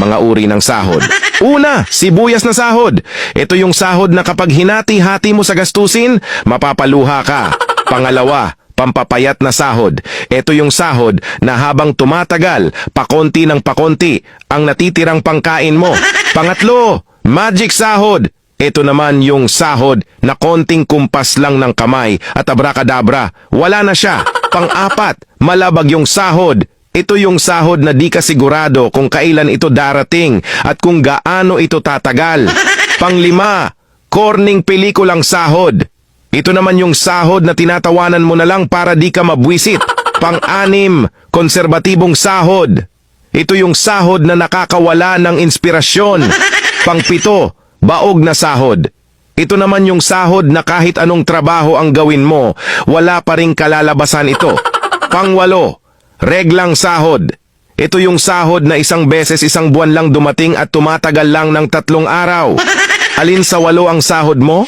mga uri ng sahod. Una, sibuyas na sahod. Ito yung sahod na kapag hinati-hati mo sa gastusin, mapapaluha ka. Pangalawa, pampapayat na sahod. Ito yung sahod na habang tumatagal, pakonti ng pakonti, ang natitirang pangkain mo. Pangatlo, magic sahod. Ito naman yung sahod na konting kumpas lang ng kamay at abracadabra, wala na siya. Pang-apat, malabag yung sahod. Ito yung sahod na di ka sigurado kung kailan ito darating at kung gaano ito tatagal. Panglima, corning pelikulang sahod. Ito naman yung sahod na tinatawanan mo na lang para di ka mabwisit. Pang-anim, konserbatibong sahod. Ito yung sahod na nakakawala ng inspirasyon. Pang-pito, baog na sahod. Ito naman yung sahod na kahit anong trabaho ang gawin mo, wala pa ring kalalabasan ito. Pang-walo, reglang sahod. Ito yung sahod na isang beses isang buwan lang dumating at tumatagal lang ng 3 araw. Alin sa 8 ang sahod mo?